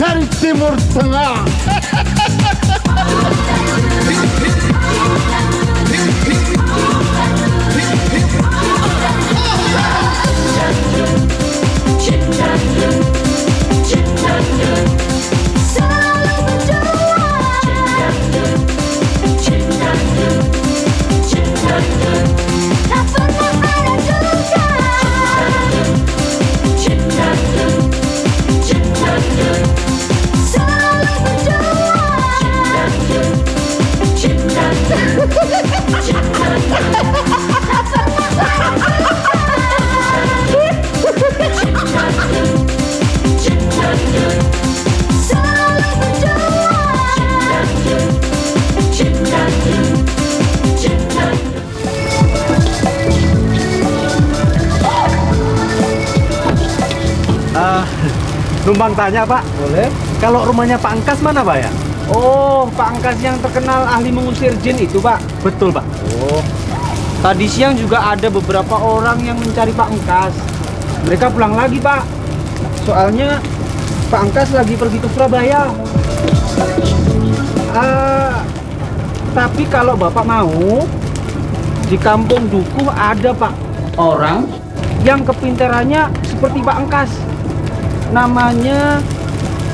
dari Timur Tengah. Numpang tanya Pak, Boleh? kalau rumahnya Pak Angkas mana Pak ya? Oh, Pak Angkas yang terkenal ahli mengusir jin itu, Pak? Betul Pak. Oh, tadi siang juga ada beberapa orang yang mencari Pak Angkas. Mereka pulang lagi, Pak. Soalnya Pak Angkas lagi pergi ke Surabaya. Tapi kalau Bapak mau, di kampung Dukuh ada Pak orang yang kepintarannya seperti Pak Angkas. Namanya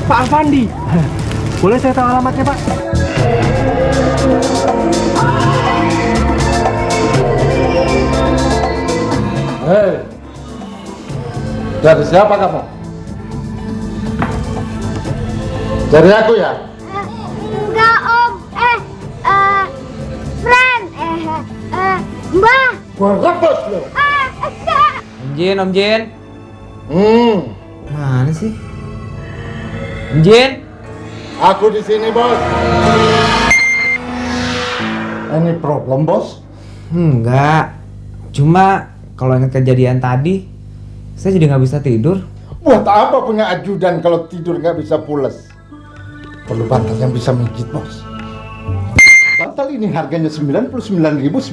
Pak Afandi. Boleh saya tahu alamatnya Pak? Hei, dari siapa kamu? Dari aku ya? Enggak om, friend, mbah. Gua rebut lo. Enggak. Om Jin, Om Jin. Mana sih? Om Jin. Aku di sini bos. Any problem bos? Enggak. Cuma kalau ingat kejadian tadi, saya jadi nggak bisa tidur. Buat apa punya ajudan kalau tidur nggak bisa pulas? Perlu bantal yang bisa menggigit bos. Bantal ini harganya Rp99.999.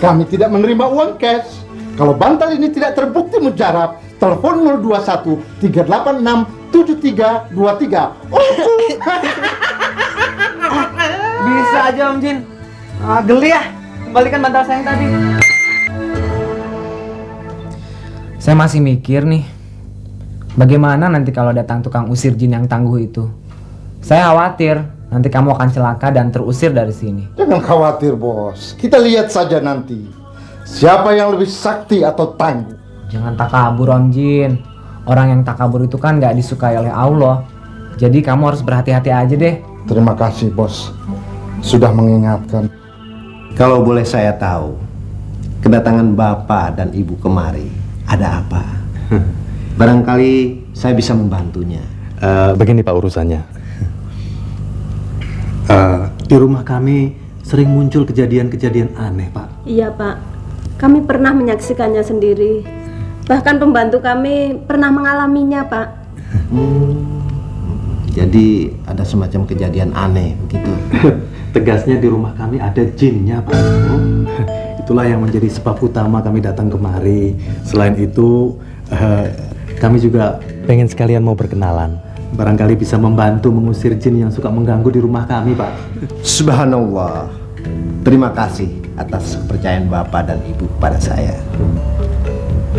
Kami tidak menerima uang cash. Kalau bantal ini tidak terbukti mujarab, telepon 021 386 7323. Bisa aja Om Jin. Geli ya. Kembalikan bantal saya yang tadi. Saya masih mikir nih, bagaimana nanti kalau datang tukang usir jin yang tangguh itu. Saya khawatir nanti kamu akan celaka dan terusir dari sini. Jangan khawatir bos, kita lihat saja nanti siapa yang lebih sakti atau tangguh. Jangan takabur Om Jin. Orang yang takabur itu kan nggak disukai oleh Allah. Jadi kamu harus berhati-hati aja deh. Terima kasih bos, sudah mengingatkan. Kalau boleh saya tahu, kedatangan Bapak dan Ibu kemari ada apa? Barangkali saya bisa membantunya. Begini Pak urusannya. Di rumah kami sering muncul kejadian-kejadian aneh, Pak. Iya, Pak. Kami pernah menyaksikannya sendiri. Bahkan pembantu kami pernah mengalaminya, Pak. Jadi ada semacam kejadian aneh begitu. Tegasnya di rumah kami ada jinnya, Pak. Itulah yang menjadi sebab utama kami datang kemari. Selain itu, kami juga Pengen sekalian mau berkenalan. barangkali bisa membantu mengusir jin yang suka mengganggu di rumah kami, Pak. Subhanallah. Terima kasih atas kepercayaan Bapak dan Ibu pada saya.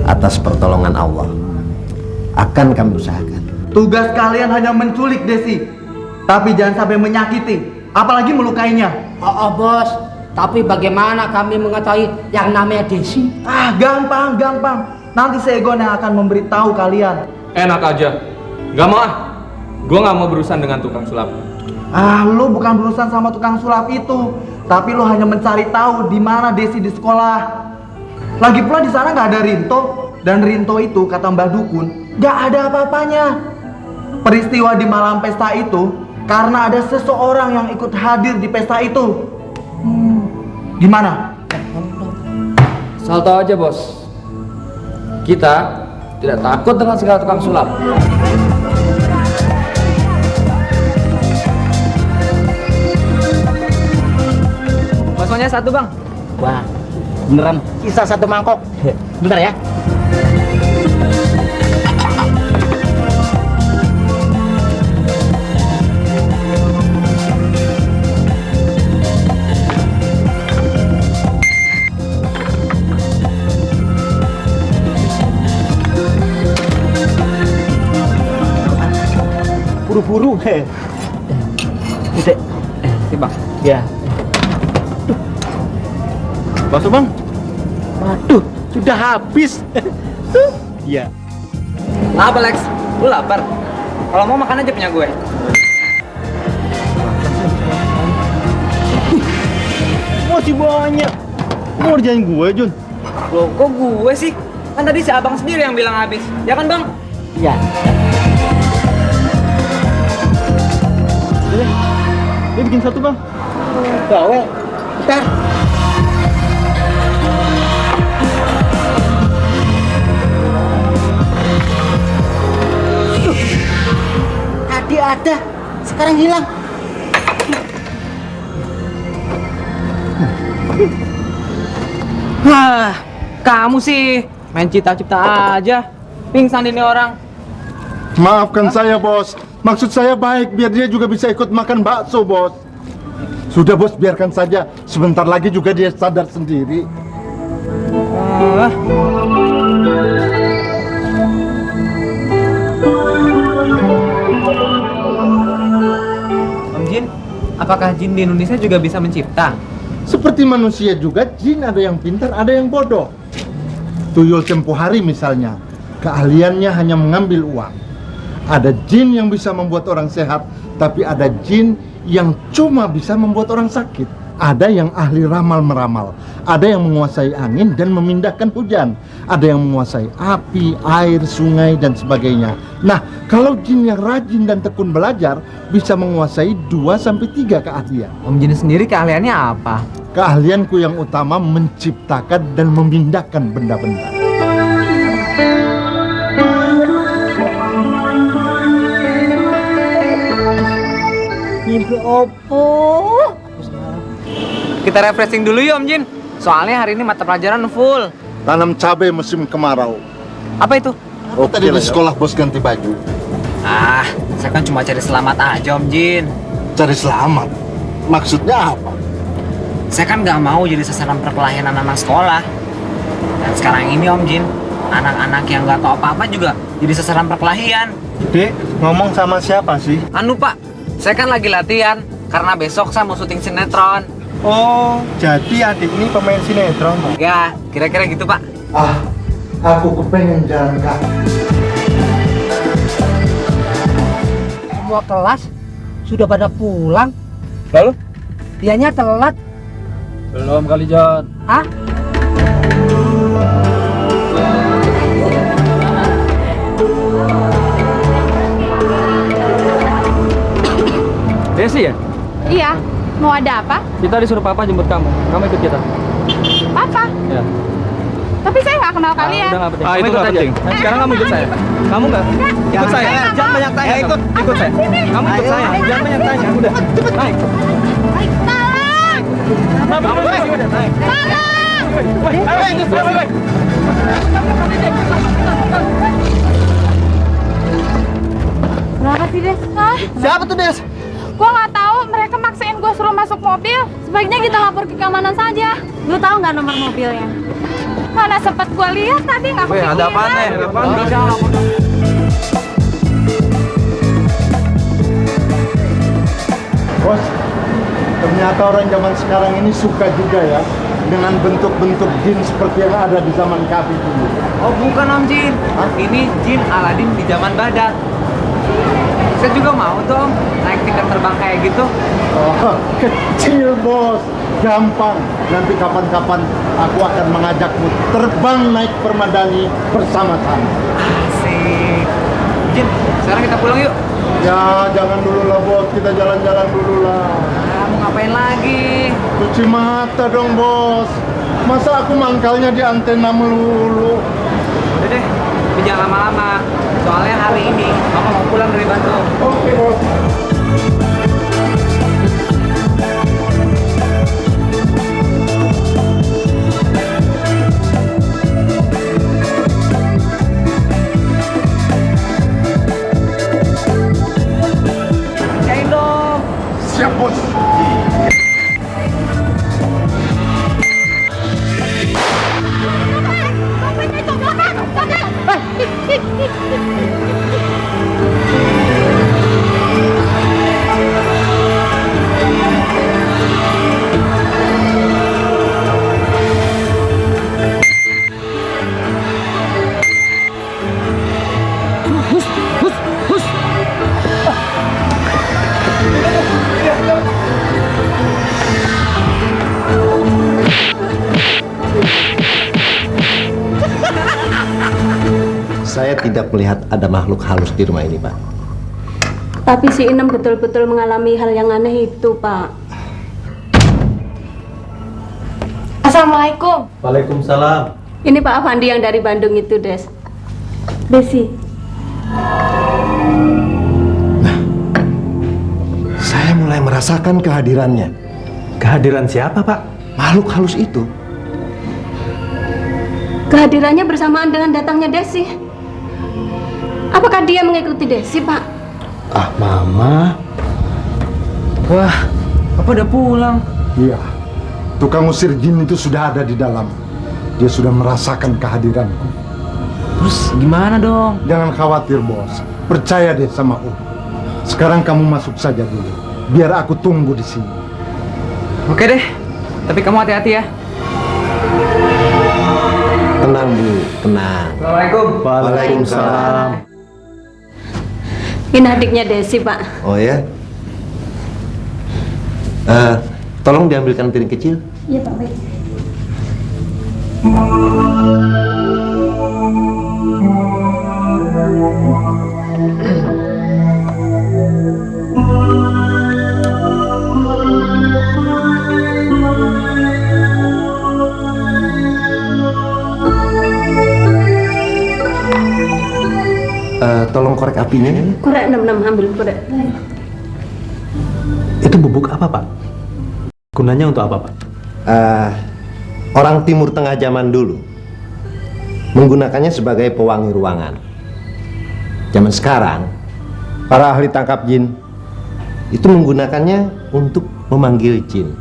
Atas pertolongan Allah. Akan kami usahakan. Tugas kalian hanya menculik Desi, tapi jangan sampai menyakiti, apalagi melukainya. Oh, bos, tapi bagaimana kami mengetahui yang namanya Desi? Gampang. Nanti Segon yang akan memberitahu kalian. Enak aja. Gak mau ah. Gue gak mau berurusan dengan tukang sulap. Lu bukan berurusan sama tukang sulap itu, tapi lu hanya mencari tahu di mana Desi di sekolah. Lagi pula di sana nggak ada Rinto, dan Rinto itu kata Mbah Dukun nggak ada apa-apanya. Peristiwa di malam pesta itu karena ada seseorang yang ikut hadir di pesta itu. Gimana? Asal tahu aja bos, kita tidak takut dengan segala tukang sulap. Baksonya satu bang. Wah, beneran sisa satu mangkok. Bentar ya. Buru-buru, heh. Tidak. Bang. Ya. Bakso bang. Waduh, sudah habis. Iya. Apa Lex? Lu lapar? Kalau mau makan aja punya gue. Masih banyak. Mau ngerjain gue, Jun? Loh, kok gue sih? Kan tadi si abang sendiri yang bilang habis. Ya kan bang? Iya. Dia bikin satu bang. Gawe. Bentar. Tadi ada, sekarang hilang. Hah, kamu sih main cita-cita aja. Pingsan ini orang. Maafkan saya, bos. Maksud saya baik, biar dia juga bisa ikut makan bakso, bos. Sudah, bos, biarkan saja. Sebentar lagi juga dia sadar sendiri. Om Jin, apakah jin di Indonesia juga bisa mencipta? Seperti manusia juga, jin ada yang pintar, ada yang bodoh. Tuyul tempo hari misalnya, keahliannya hanya mengambil uang. Ada jin yang bisa membuat orang sehat, tapi ada jin yang cuma bisa membuat orang sakit. Ada yang ahli ramal-meramal, ada yang menguasai angin dan memindahkan hujan, ada yang menguasai api, air, sungai, dan sebagainya. Nah, kalau jin yang rajin dan tekun belajar, bisa menguasai 2-3 keahlian. Om Jin sendiri keahliannya apa? Keahlianku yang utama menciptakan dan memindahkan benda-benda. Mimpi opo? Kita refreshing dulu yuk Om Jin. Soalnya hari ini mata pelajaran full. Tanam cabai musim kemarau. Apa itu? Tadi di sekolah bos ganti baju. Ah, saya kan cuma cari selamat aja Om Jin. Cari selamat? Maksudnya apa? Saya kan nggak mau jadi sasaran perkelahian anak-anak sekolah. Dan sekarang ini Om Jin, anak-anak yang nggak tahu apa-apa juga jadi sasaran perkelahian. Dek, ngomong sama siapa sih? Anu Pak, saya kan lagi latihan karena besok saya mau syuting sinetron. Oh, jadi adik ini pemain sinetron, Pak? Ya, kira-kira gitu Pak. Ah, aku kepengen jalan kaki. Semua kelas sudah pada pulang. Lalu? Dianya telat. Belum kali John. Hah? Desi ya? Iya, mau ada apa? Kita disuruh Papa jemput kamu. Kamu ikut kita. Papa? Ya. Tapi saya nggak kenal kalian. Udah nggak penting. Kamu ikut aja. Nah, sekarang kamu ikut saya. Kamu nggak? Ikut saya. Jangan banyak tanya. Ikut saya. Kamu ikut saya. Jangan banyak tanya. Udah. Naik. Kenapa sih Des? Hah? Siapa tuh, Des? Gua nggak tahu. Mereka maksain gua suruh masuk mobil. Sebaiknya kita lapor ke keamanan saja. Lu tahu nggak nomor mobilnya? Mana sempat gua lihat tadi nggak kepikiran. Ada apaan nih? Bos, ternyata orang zaman sekarang ini suka juga ya dengan bentuk-bentuk jin seperti yang ada di zaman kami dulu. Oh bukan Om Jin. Ini jin Aladin di zaman Badat. Saya juga mau tuh Om, naik tiket terbang kayak gitu. Oh, kecil bos, gampang. Nanti kapan-kapan aku akan mengajakmu terbang naik permadani bersama-sama. Asik. Jin, sekarang kita pulang yuk. Ya, jangan dulu lah bos, kita jalan-jalan dulu lah. Mau ngapain lagi? Cuci mata dong bos. Masa aku mangkalnya di antena melulu? Udah deh, tapi jangan lama-lama. Soalnya hari ini Mama mau pulang dari Bandung. Oke bos. Siap, bos. Saya tidak melihat ada makhluk halus di rumah ini, Pak. Tapi si Inem betul-betul mengalami hal yang aneh itu, Pak. Assalamualaikum. Waalaikumsalam. Ini Pak Afandi yang dari Bandung itu, Des. Desi. Saya mulai merasakan kehadirannya. Kehadiran siapa, Pak? Makhluk halus itu. Kehadirannya bersamaan dengan datangnya Desi. Apakah dia mengikuti Desi, Pak? Ah, Mama. Wah, apa udah pulang? Iya, tukang usir jin itu sudah ada di dalam. Dia sudah merasakan kehadiranku. Terus gimana dong? Jangan khawatir, bos. Percaya deh sama Om. Sekarang kamu masuk saja dulu. Biar aku tunggu di sini. Oke deh, tapi kamu hati-hati ya. Tenang, Bu. Tenang. Assalamualaikum. Waalaikumsalam. Ini adiknya Desi, Pak. Oh ya? Tolong diambilkan piring kecil. Iya, Pak. Baik. Tolong korek apinya. Korek 66, ambil korek. Itu bubuk apa, Pak? Gunanya untuk apa, Pak? Orang Timur Tengah zaman dulu menggunakannya sebagai pewangi ruangan. Zaman sekarang, para ahli tangkap jin itu menggunakannya untuk memanggil jin.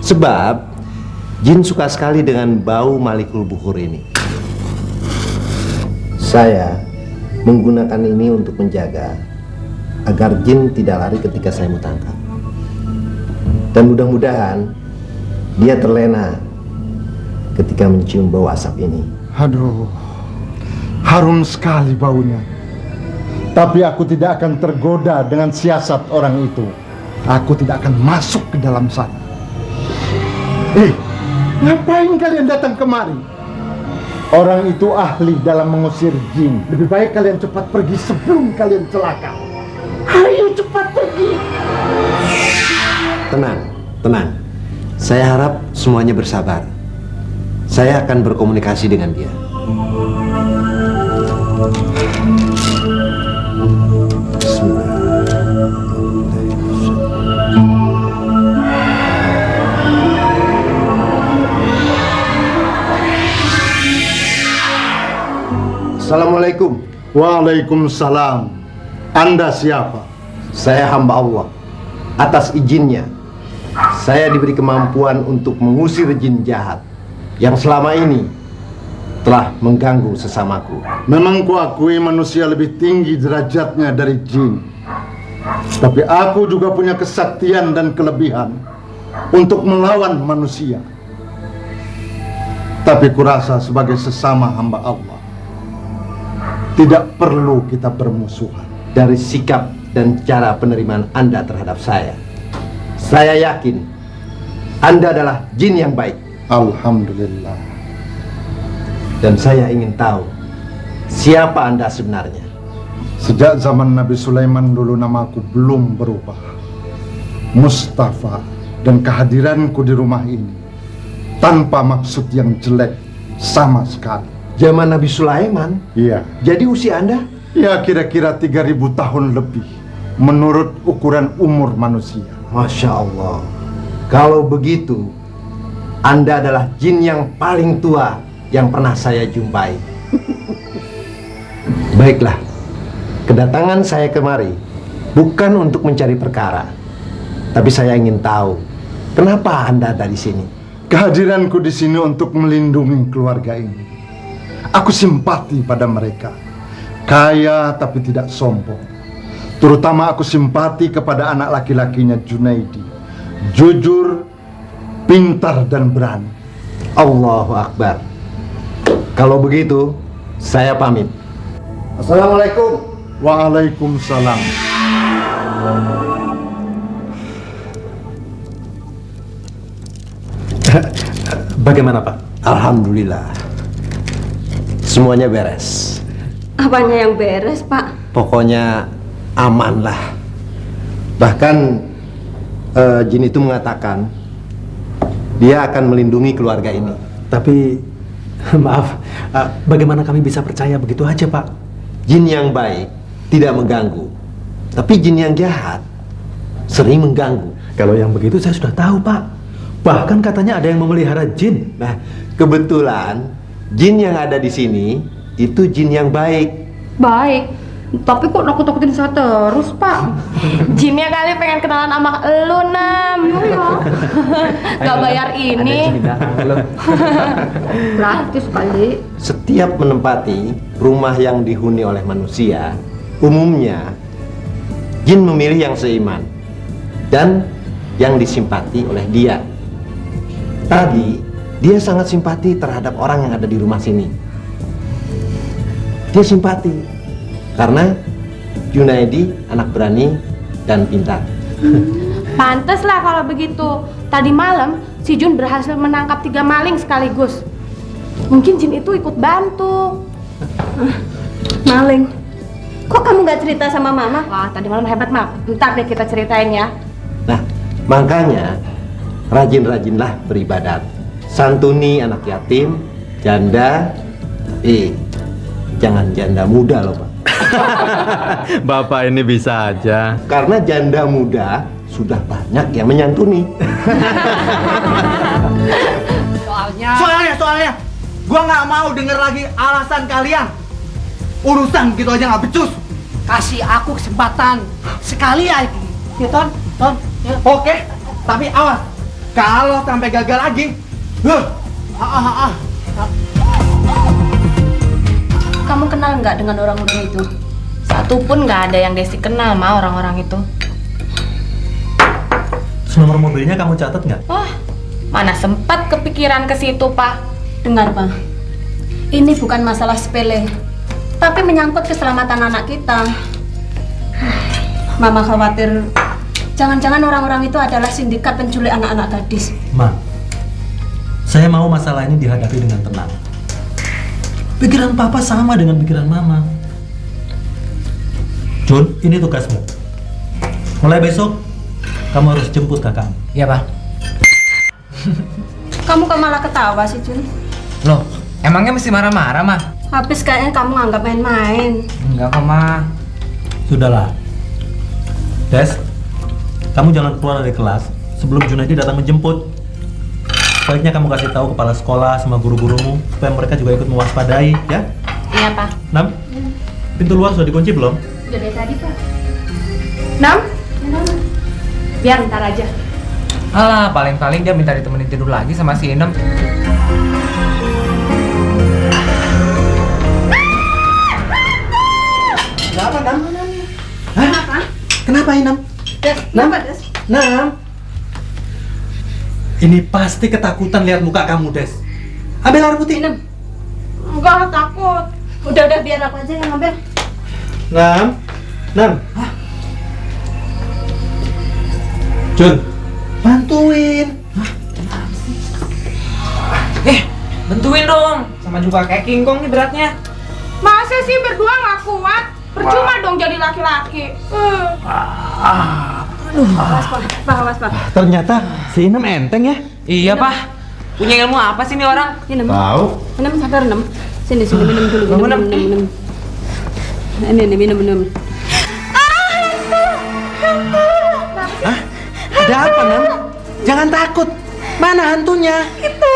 Sebab jin suka sekali dengan bau Malikul Bukhur ini. Saya menggunakan ini untuk menjaga agar jin tidak lari ketika saya mau tangkap. Dan mudah-mudahan dia terlena ketika mencium bau asap ini. Aduh, harum sekali baunya. Tapi aku tidak akan tergoda dengan siasat orang itu. Aku tidak akan masuk ke dalam sana. Ngapain kalian datang kemari? Orang itu ahli dalam mengusir jin. Lebih baik kalian cepat pergi sebelum kalian celaka. Ayo cepat pergi. Tenang, tenang. Saya harap semuanya bersabar. Saya akan berkomunikasi dengan dia. Assalamualaikum. Waalaikumsalam. Anda siapa? Saya hamba Allah. Atas izinnya, saya diberi kemampuan untuk mengusir jin jahat yang selama ini telah mengganggu sesamaku. Memang kuakui manusia lebih tinggi derajatnya dari jin. Tapi aku juga punya kesaktian dan kelebihan untuk melawan manusia. Tapi kurasa sebagai sesama hamba Allah, tidak perlu kita bermusuhan. Dari sikap dan cara penerimaan Anda terhadap saya yakin Anda adalah jin yang baik. Alhamdulillah. Dan saya ingin tahu siapa Anda sebenarnya. Sejak zaman Nabi Sulaiman dulu namaku belum berubah. Mustafa, dan kehadiranku di rumah ini tanpa maksud yang jelek sama sekali. Zaman Nabi Sulaiman? Iya. Jadi usia Anda? Ya, kira-kira 3000 tahun lebih menurut ukuran umur manusia. Masya Allah. Kalau begitu, Anda adalah jin yang paling tua yang pernah saya jumpai. Baiklah, kedatangan saya kemari bukan untuk mencari perkara, Tapi saya ingin tahu, kenapa Anda ada di sini? Kehadiranku di sini untuk melindungi keluarga ini. Aku simpati pada mereka. Kaya tapi tidak sombong. Terutama aku simpati kepada anak laki-lakinya Junaidi. Jujur, pintar dan berani. Allahu Akbar. Kalau begitu, saya pamit. Assalamualaikum. Waalaikumsalam. Bagaimana Pak? Alhamdulillah. Semuanya beres. Apanya yang beres, Pak? Pokoknya aman lah. Bahkan jin itu mengatakan dia akan melindungi keluarga ini. Tapi maaf, bagaimana kami bisa percaya begitu aja Pak? Jin yang baik tidak mengganggu, tapi jin yang jahat sering mengganggu. Kalau yang begitu saya sudah tahu Pak. Bahkan katanya ada yang memelihara jin. Nah, kebetulan jin yang ada di sini itu jin yang baik. Baik, tapi kok nakut-nakutin saya terus, Pak? Jinnya kali pengen kenalan sama elu, Nam. Gak bayar ini. Gratis kali. Setiap menempati rumah yang dihuni oleh manusia, umumnya jin memilih yang seiman dan yang disimpati oleh dia. Tadi dia sangat simpati terhadap orang yang ada di rumah sini. Dia simpati karena Junaidi anak berani dan pintar. Pantes lah kalau begitu. Tadi malam si Jun berhasil menangkap 3 maling sekaligus. Mungkin jin itu ikut bantu. Maling? Kok kamu nggak cerita sama Mama? Wah, tadi malam hebat, Mak. Ntar deh kita ceritain ya. Nah, makanya rajin-rajinlah beribadat. Santuni anak yatim, janda, jangan janda muda loh Pak. Bapak ini bisa aja. Karena janda muda sudah banyak yang menyantuni. Soalnya gua nggak mau denger lagi alasan kalian. Urusan gitu aja nggak becus. Kasih aku kesempatan sekali aja. Ya Ton, ya. Oke, tapi awas. Kalau sampai gagal lagi, Kamu kenal nggak dengan orang-orang itu? Satu pun nggak ada yang Desi kenal sama orang-orang itu. Nomor mobilnya kamu catat nggak? Wah, mana sempat kepikiran ke situ, Pak. Dengar, Pak. Ini bukan masalah sepele, tapi menyangkut keselamatan anak kita. Mama khawatir jangan-jangan orang-orang itu adalah sindikat penculik anak-anak gadis. Ma, saya mau masalah ini dihadapi dengan tenang. Pikiran Papa sama dengan pikiran Mama. Jun, ini tugasmu. Mulai besok, kamu harus jemput kakak. Iya, Pak. Kamu kok malah ketawa sih, Jun? Loh, emangnya mesti marah-marah, Ma? Habis kayaknya kamu anggap main-main. Enggak kok, Ma. Sudahlah. Des, kamu jangan keluar dari kelas sebelum Junaidi datang menjemput. Baiknya kamu kasih tahu kepala sekolah sama guru-gurumu supaya mereka juga ikut mewaspadai, ya? Iya, Pak. Nam, pintu luar sudah dikunci belum? Udah dari tadi, Pak. Nam? Biar ntar aja. Alah, paling-paling dia minta ditemenin tidur lagi sama si Inem. Kenapa, Nam? Hah? Kenapa, Inam? Kenapa, Des? Nam? Ini pasti ketakutan lihat muka kamu, Des. Ambil air putih, Nam. Enggak, takut. Udah biar aku aja yang ngambil. Nam. Jun, Bantuin. Bentuin dong. Sama juga kayak King Kong nih beratnya. Masa sih berdua nggak kuat? Percuma dong jadi laki-laki. Awas, Pak. ternyata si Inem enteng ya? Iya, Pak. Punya ilmu apa sih nih orang? Inem. Tahu? Inem, sabar, Inem. Sini, minum dulu. Minum. Ini, minum. Hah? Ada apa, Nam? Jangan takut. Mana hantunya? Itu.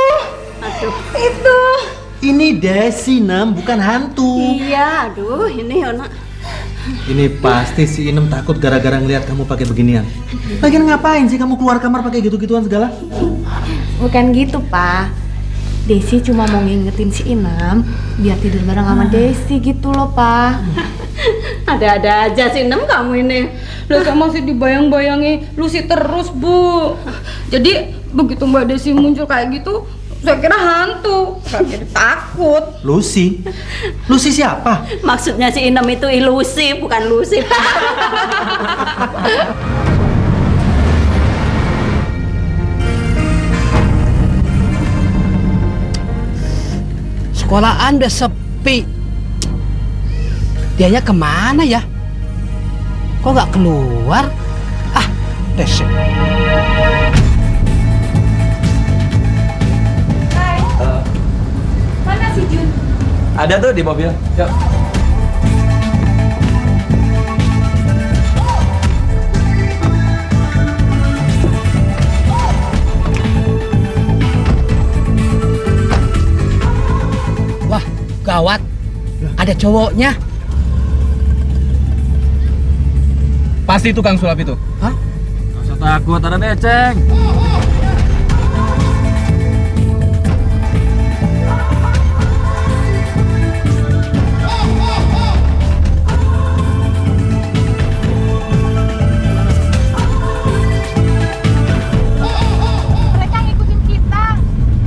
Ini Desi, Nam, bukan hantu. Iya, aduh, ini Ona. Ini pasti si Inem takut gara-gara ngelihat kamu pakai beginian. Lagian ngapain sih kamu keluar kamar pakai gitu-gituan segala? Bukan gitu, Pak. Desi cuma mau ngingetin si Inem biar tidur bareng sama Desi gitu loh, Pak. Ada-ada aja sih Nem kamu ini. Lah saya masih dibayang-bayangi Lucy terus, Bu. Jadi begitu Mbak Desi muncul kayak gitu, saya kira hantu. Saya jadi takut. Lucy? Lucy siapa? Maksudnya si Inem itu ilusi, bukan Lucy, Pak. Sekolahan udah sepi. Dianya kemana ya? Kok nggak keluar? Ah, Desi. Mana si Jun? Ada tuh di mobil. Yuk. Wah, gawat. Ada cowoknya. Pasti tukang sulap itu. Hah? Gak usah takut, ada beceng. Mereka ngikutin kita.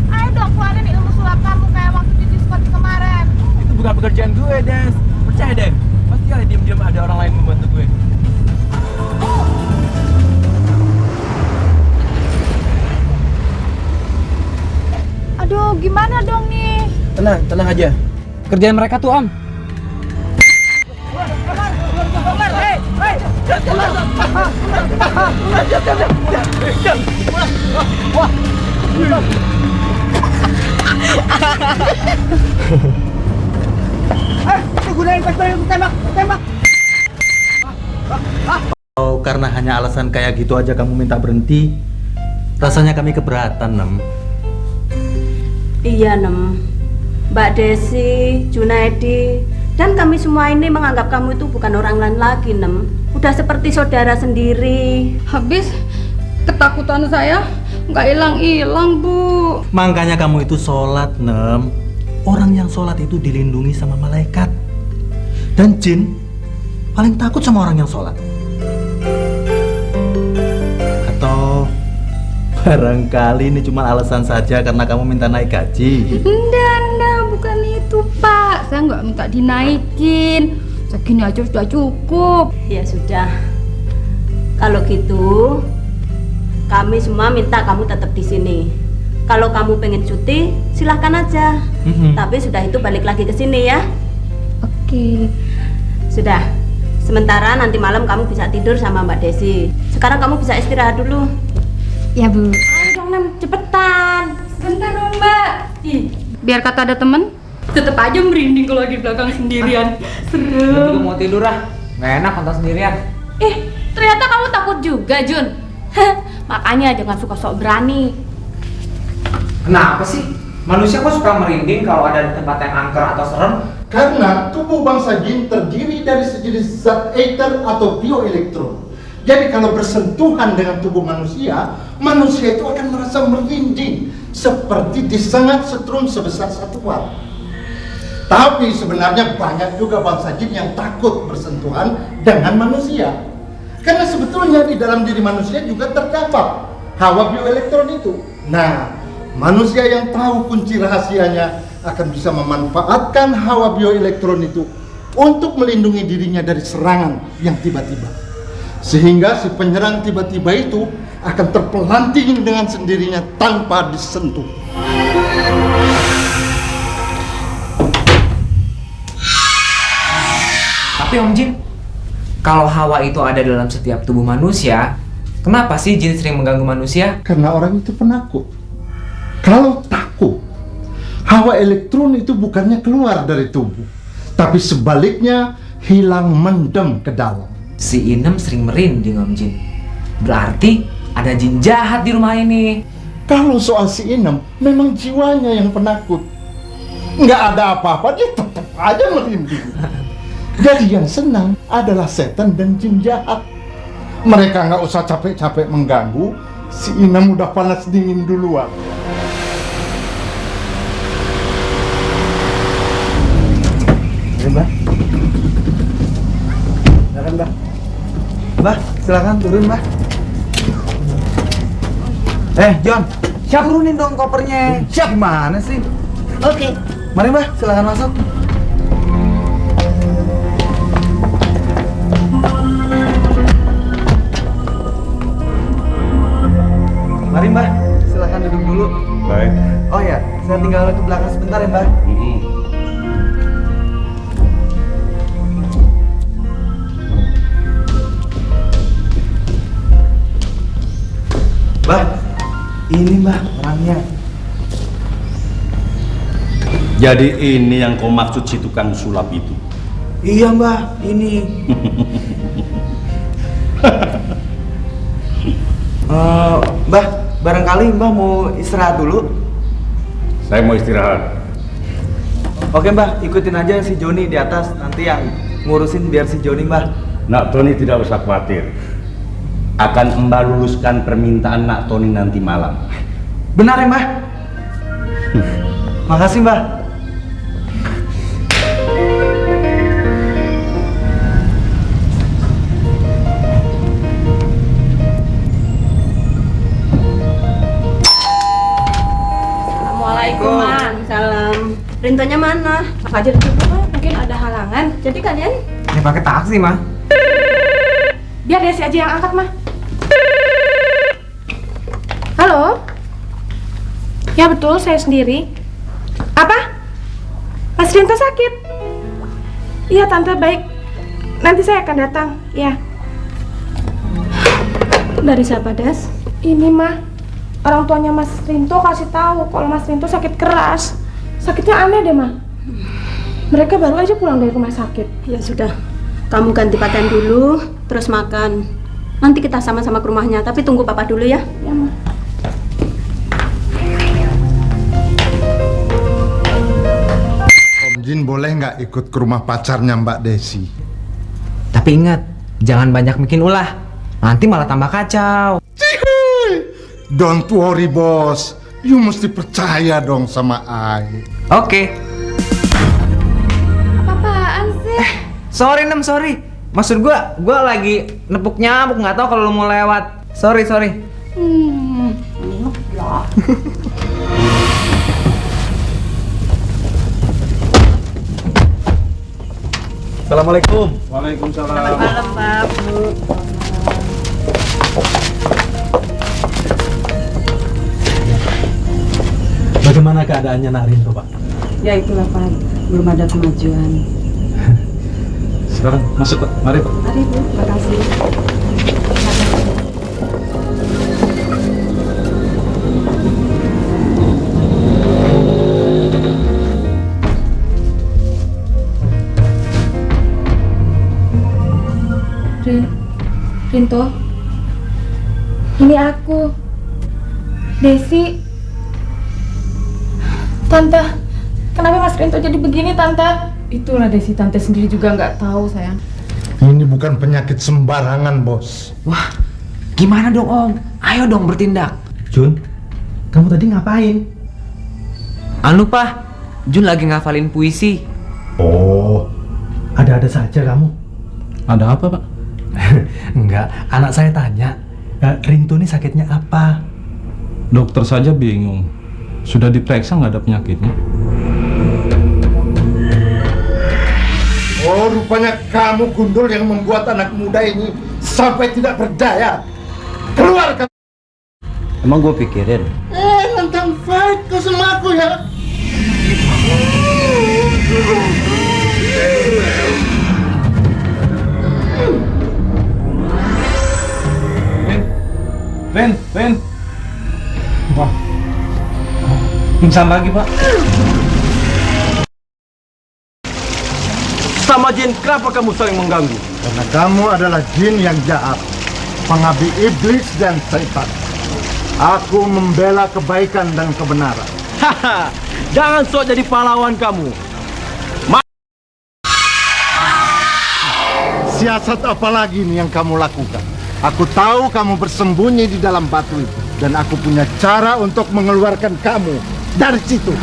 Ayo dong keluarin ilmu sulap kamu kayak waktu di diskon kemarin. Itu bukan pekerjaan gue, Des. Percaya deh. Pasti kali diam-diam ada orang lain membantu gue. Aduh, gimana dong nih? Tenang aja. Kerjaan mereka tuh, Om. Oh, karena hanya alasan kayak gitu aja kamu minta berhenti, rasanya kami keberatan, Nem. Iya, Nem. Mbak Desi, Junaidi, dan kami semua ini menganggap kamu itu bukan orang lain lagi, Nem. Udah seperti saudara sendiri. Habis ketakutan saya nggak hilang-hilang, Bu. Makanya kamu itu sholat, Nem. Orang yang sholat itu dilindungi sama malaikat. Dan jin paling takut sama orang yang sholat. Atau barangkali ini cuma alasan saja karena kamu minta naik gaji. Enggak, bukan itu, Pak. Saya nggak minta dinaikin. Segini aja sudah cukup. Ya sudah. Kalau gitu, kami semua minta kamu tetap di sini. Kalau kamu pengen cuti, silahkan aja. Tapi sudah itu balik lagi ke sini ya. Oke. Sudah. Sementara nanti malam kamu bisa tidur sama Mbak Desi. Sekarang kamu bisa istirahat dulu. Ya, Bu. Ayo dong, Nem, cepetan. Sebentar dong, Mbak. Ih, biar kata ada temen, tetep aja merinding kalau di belakang sendirian. Gue juga Serem. mau tidur ah. Nggak enak nonton sendirian. Ternyata kamu takut juga, Jun. Makanya jangan suka sok berani. Kenapa sih? Manusia kok suka merinding kalau ada di tempat yang angker atau serem? Karena tubuh bangsa jin terdiri dari sejenis zat ether atau bioelektron. Jadi kalau bersentuhan dengan tubuh manusia, manusia itu akan merasa merinding seperti disengat setrum sebesar 1 watt. Tapi sebenarnya banyak juga bangsa jin yang takut bersentuhan dengan manusia. Karena sebetulnya di dalam diri manusia juga terdapat hawa bioelektron itu. Nah, manusia yang tahu kunci rahasianya akan bisa memanfaatkan hawa bioelektron itu untuk melindungi dirinya dari serangan yang tiba-tiba. Sehingga si penyerang tiba-tiba itu akan terpelanting dengan sendirinya tanpa disentuh. Tapi Om Jin, kalau hawa itu ada dalam setiap tubuh manusia, kenapa sih jin sering mengganggu manusia? Karena orang itu penakut. Kalau takut, hawa elektron itu bukannya keluar dari tubuh, tapi sebaliknya hilang mendem ke dalam. Si Inem sering merinding Om Jin. Berarti ada jin jahat di rumah ini. Kalau soal si Inem, memang jiwanya yang penakut. Nggak ada apa-apa, dia tetap aja merinding. Jadi yang senang adalah setan dan jin jahat. Mereka nggak usah capek-capek mengganggu, si Inam udah panas dingin duluan. Mbah. Silakan, Mbah. Mbah, silakan turun, Mbah. John, siap turunin dong kopernya. Siap. Gimana sih? Oke. Mari, Mbah, silakan masuk. Mari, Mbah, silakan duduk dulu. Baik. Oh ya, saya tinggal ke belakang sebentar ya, Mbah. Mbah, ini Mbah orangnya. Jadi ini yang kau maksud si tukang sulap itu? Iya Mbah, ini. Mbah, barangkali Mbah mau istirahat dulu? Saya mau istirahat. Oke Mbah, ikutin aja si Joni di atas. Nanti yang ngurusin biar si Joni Mbah. Nak Tony tidak usah khawatir. Akan Mbah luluskan permintaan Nak Tony nanti malam. Benar ya Mbah? Makasih Mbah. Assalamualaikum, Man. Salam. Rintonya mana? Fajar dulu, mungkin ada halangan. Jadi kalian? Ini pakai taksi, mah. Biar Desi aja yang angkat, mah. Halo? Ya betul, saya sendiri. Apa? Mas Rinto sakit? Iya, Tante, baik. Nanti saya akan datang, ya. Dari siapa, Des? Ini, mah. Orang tuanya Mas Rinto kasih tahu kalau Mas Rinto sakit keras. Sakitnya aneh deh, mah. Mereka baru aja pulang dari rumah sakit. Ya sudah, kamu ganti pakaian dulu, terus makan. Nanti kita sama-sama ke rumahnya, tapi tunggu Papa dulu ya. Ya, mah. Om Jin boleh nggak ikut ke rumah pacarnya Mbak Desi? Tapi ingat, jangan banyak bikin ulah. Nanti malah tambah kacau. Don't worry, bos. You mesti percaya dong sama I. Oke. Apa-apaan sih? Sorry, Nem, sorry. Maksud gua lagi nepuk nyamuk, nggak tahu kalau lu mau lewat. Sorry. Assalamualaikum. Waalaikumsalam. Selamat malam, Pak. Bu. Bagaimana keadaannya Nak Rinto, Pak? Ya itulah, Pak. Belum ada kemajuan. Sekarang masuk, Pak. Mari, Pak. Mari, Bu. Makasih. Rinto, ini aku, Desi. Tante, kenapa Mas Rinto jadi begini, Tante? Itulah Desi, Tante sendiri juga nggak tahu, sayang. Ini bukan penyakit sembarangan, bos. Wah, gimana dong, Om? Ayo dong bertindak. Jun, kamu tadi ngapain? Anu, Pak. Jun lagi ngafalin puisi. Oh, ada-ada saja kamu. Ada apa, Pak? Enggak, anak saya tanya, Rinto ini sakitnya apa? Dokter saja bingung. Sudah diperiksa nggak ada penyakitnya? Oh, rupanya kamu Gundul yang membuat anak muda ini sampai tidak berdaya. Keluar kamu. Emang gue pikirin. Nantang fight kau sama aku ya. Ren. Wah. Pingsan lagi, Pak. Sama Jin, kenapa kamu saling mengganggu? Karena kamu adalah jin yang jahat, pengabdi iblis dan setan. Aku membela kebaikan dan kebenaran. Haha, jangan sok jadi pahlawan kamu. Siasat apa lagi nih yang kamu lakukan? Aku tahu kamu bersembunyi di dalam batu itu. Dan aku punya cara untuk mengeluarkan kamu dari situ.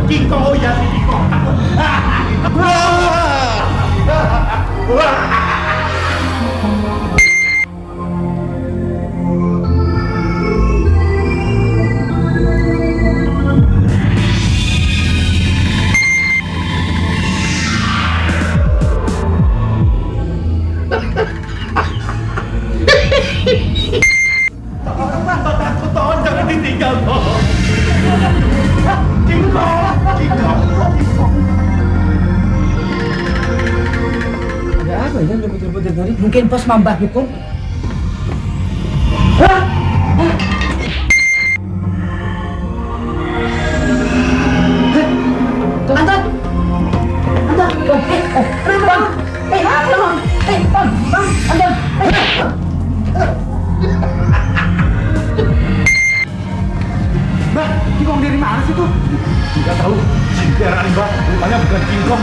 Singkong, oh ya singkong. Tolong jangan ditinggal, tolong. Ada apa ya ribut-ribut dari tadi? Mungkin pas Mbah Dukun. Anton! Mbak, Kingkong dari mana sih tuh? Tidak tahu. Sinteran, Mbak. Rupanya bukan Kingkong.